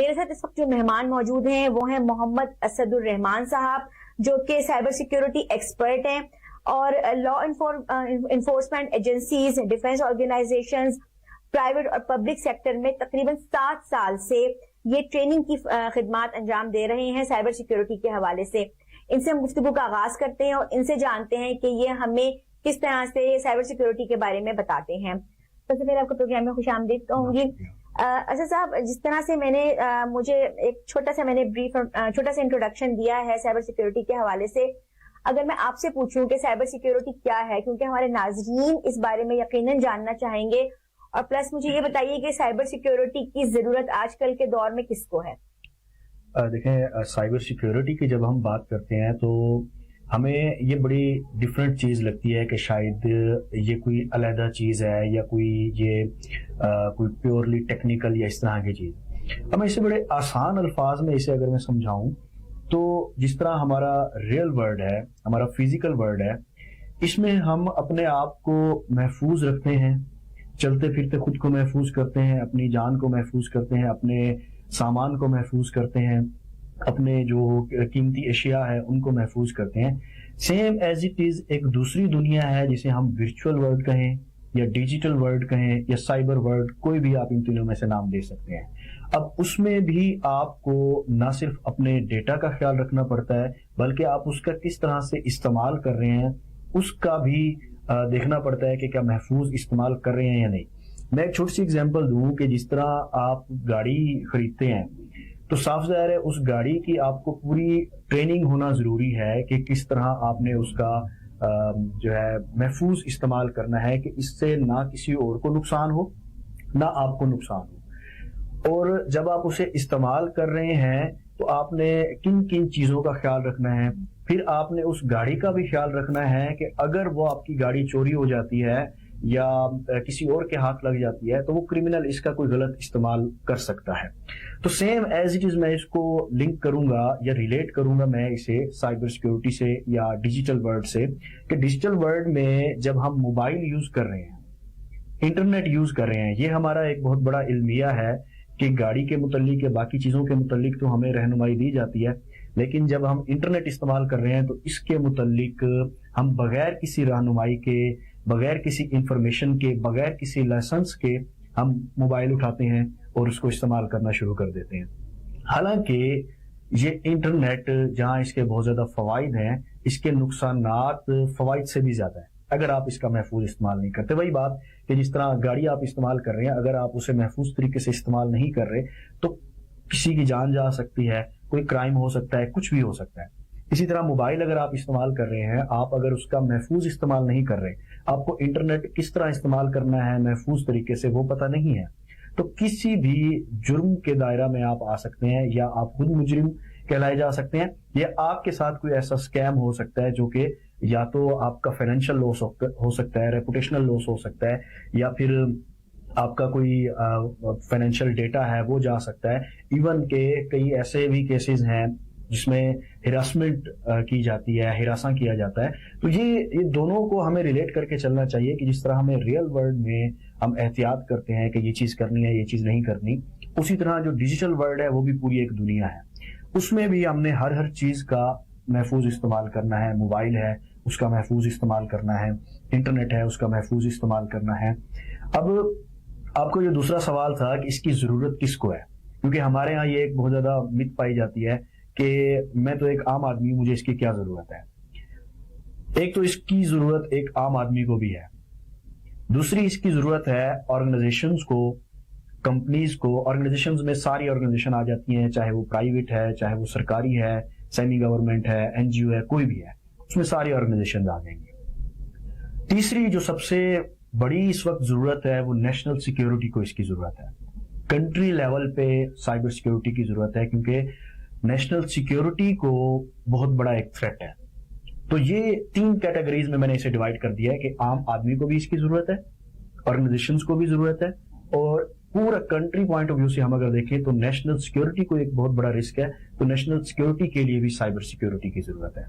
میرے ساتھ اس وقت جو مہمان موجود ہیں وہ ہیں محمد اسد الرحمان صاحب، جو کہ سائبر سیکیورٹی ایکسپرٹ ہیں اور law enforcement agencies, defence organizations, private اور پبلک سیکٹر میں تقریباً 7 سال سے یہ ٹریننگ کی خدمات انجام دے رہے ہیں سائبر سیکیورٹی کے حوالے سے. ان سے ہم گفتگو کا آغاز کرتے ہیں اور ان سے جانتے ہیں کہ یہ ہمیں کس طرح سے سائبر سیکیورٹی کے بارے میں بتاتے ہیں. سب سے پہلے آپ کو پروگرام میں خوش آمدید کہوں گی. اسد صاحب، جس طرح سے مجھے ایک چھوٹا سا انٹروڈکشن دیا ہے سائبر سیکیورٹی کے حوالے سے، اگر میں آپ سے پوچھوں کہ سائبر سیکیورٹی کیا ہے، کیونکہ ہمارے ناظرین اس بارے میں یقیناً جاننا چاہیں گے، اور پلس مجھے یہ بتائیے کہ سائبر سیکیورٹی کی ضرورت آج کل کے دور میں کس کو ہے؟ دیکھیں، سائبر سیکیورٹی کی جب ہم بات کرتے ہیں تو ہمیں یہ بڑی ڈفرینٹ چیز لگتی ہے کہ شاید یہ کوئی علیحدہ چیز ہے یا کوئی پیورلی ٹیکنیکل یا اس طرح کی چیز. ہمیں اسے بڑے آسان الفاظ میں اسے اگر میں سمجھاؤں تو جس طرح ہمارا ریئل ورلڈ ہے، ہمارا فزیکل ورلڈ ہے، اس میں ہم اپنے آپ کو محفوظ رکھتے ہیں، چلتے پھرتے خود کو محفوظ کرتے ہیں، اپنی جان کو محفوظ کرتے ہیں، اپنے سامان کو محفوظ کرتے ہیں، اپنے جو قیمتی اشیاء ہے ان کو محفوظ کرتے ہیں. سیم ایز اٹ از ایک دوسری دنیا ہے جسے ہم ورچوئل ورلڈ کہیں یا ڈیجیٹل ورلڈ کہیں یا سائبر ورلڈ، کوئی بھی آپ ان تینوں میں سے نام دے سکتے ہیں. اب اس میں بھی آپ کو نہ صرف اپنے ڈیٹا کا خیال رکھنا پڑتا ہے بلکہ آپ اس کا کس طرح سے استعمال کر رہے ہیں اس کا بھی دیکھنا پڑتا ہے کہ کیا محفوظ استعمال کر رہے ہیں یا نہیں. میں ایک چھوٹی سی اگزامپل دوں کہ جس طرح آپ گاڑی خریدتے ہیں تو صاف ظاہر ہے اس گاڑی کی آپ کو پوری ٹریننگ ہونا ضروری ہے کہ کس طرح آپ نے اس کا جو ہے محفوظ استعمال کرنا ہے کہ اس سے نہ کسی اور کو نقصان ہو نہ آپ کو نقصان ہو. اور جب آپ اسے استعمال کر رہے ہیں تو آپ نے کن کن چیزوں کا خیال رکھنا ہے. پھر آپ نے اس گاڑی کا بھی خیال رکھنا ہے کہ اگر وہ آپ کی گاڑی چوری ہو جاتی ہے یا کسی اور کے ہاتھ لگ جاتی ہے تو وہ کرمنل اس کا کوئی غلط استعمال کر سکتا ہے. تو سیم ایز اٹ از میں اس کو لنک کروں گا یا ریلیٹ کروں گا میں اسے سائبر سیکیورٹی سے یا ڈیجیٹل ورلڈ سے، کہ ڈیجیٹل ورلڈ میں جب ہم موبائل یوز کر رہے ہیں، انٹرنیٹ یوز کر رہے ہیں، یہ ہمارا ایک بہت بڑا المیہ ہے کہ گاڑی کے متعلق یا باقی چیزوں کے متعلق تو ہمیں رہنمائی دی جاتی ہے، لیکن جب ہم انٹرنیٹ استعمال کر رہے ہیں تو اس کے متعلق ہم بغیر کسی رہنمائی کے، بغیر کسی انفارمیشن کے، بغیر کسی لائسنس کے ہم موبائل اٹھاتے ہیں اور اس کو استعمال کرنا شروع کر دیتے ہیں. حالانکہ یہ انٹرنیٹ جہاں اس کے بہت زیادہ فوائد ہیں، اس کے نقصانات فوائد سے بھی زیادہ ہیں اگر آپ اس کا محفوظ استعمال نہیں کرتے. وہی بات کہ جس طرح گاڑی آپ استعمال کر رہے ہیں، اگر آپ اسے محفوظ طریقے سے استعمال نہیں کر رہے تو کسی کی جان جا سکتی ہے، کوئی کرائم ہو سکتا ہے، کچھ بھی ہو سکتا ہے. اسی طرح موبائل اگر آپ استعمال کر رہے ہیں، آپ اگر اس کا محفوظ استعمال نہیں کر رہے، آپ کو انٹرنیٹ کس طرح استعمال کرنا ہے محفوظ طریقے سے وہ پتہ نہیں ہے، تو کسی بھی جرم کے دائرہ میں آپ آ سکتے ہیں یا آپ خود مجرم کہلائے جا سکتے ہیں، یا آپ کے ساتھ کوئی ایسا سکیم ہو سکتا ہے جو کہ یا تو آپ کا فائنینشیل لاس ہو سکتا ہے، ریپوٹیشنل لاس ہو سکتا ہے، یا پھر آپ کا کوئی فائنینشیل ڈیٹا ہے وہ جا سکتا ہے. ایون کہ کئی ایسے بھی کیسز ہیں جس میں ہراسمنٹ کی جاتی ہے، ہراساں کیا جاتا ہے. تو یہ دونوں کو ہمیں ریلیٹ کر کے چلنا چاہیے کہ جس طرح ہمیں ریئل ورلڈ میں ہم احتیاط کرتے ہیں کہ یہ چیز کرنی ہے، یہ چیز نہیں کرنی، اسی طرح جو ڈیجیٹل ورلڈ ہے وہ بھی پوری ایک دنیا ہے، اس میں بھی ہم نے ہر چیز کا محفوظ استعمال کرنا ہے. موبائل ہے اس کا محفوظ استعمال کرنا ہے، انٹرنیٹ ہے اس کا محفوظ استعمال کرنا ہے. اب آپ کو جو دوسرا سوال تھا کہ اس کی ضرورت کس کو ہے، کیونکہ ہمارے ہاں یہ ایک بہت زیادہ مت پائی جاتی ہے کہ میں تو ایک عام آدمی ہوں، مجھے اس کی کیا ضرورت ہے. ایک تو اس کی ضرورت ایک عام آدمی کو بھی ہے، دوسری اس کی ضرورت ہے آرگنائزیشنز کو، کمپنیز کو. آرگنائزیشنز میں ساری آرگنائزیشن آ جاتی ہیں، چاہے وہ پرائیویٹ ہے، چاہے وہ سرکاری ہے، سیمی گورنمنٹ ہے، این جی او ہے، کوئی بھی ہے، اس میں ساری آرگنائزیشن آ جائیں گی. تیسری جو سب سے بڑی اس وقت ضرورت ہے وہ نیشنل سیکیورٹی کو اس کی ضرورت ہے. کنٹری لیول پہ سائبر سیکیورٹی کی ضرورت ہے کیونکہ نیشنل سیکیورٹی کو بہت بڑا ایک تھریٹ ہے. تو یہ 3 کیٹیگریز میں نے اسے ڈیوائڈ کر دیا ہے کہ عام آدمی کو بھی اس کی ضرورت ہے، آرگنائزیشنز کو بھی ضرورت ہے، اور پورا کنٹری پوائنٹ آف ویو سے ہم اگر دیکھیں تو نیشنل سیکیورٹی کو ایک بہت بڑا رسک ہے. تو نیشنل سیکیورٹی کے لیے بھی سائبر سیکیورٹی کی ضرورت ہے.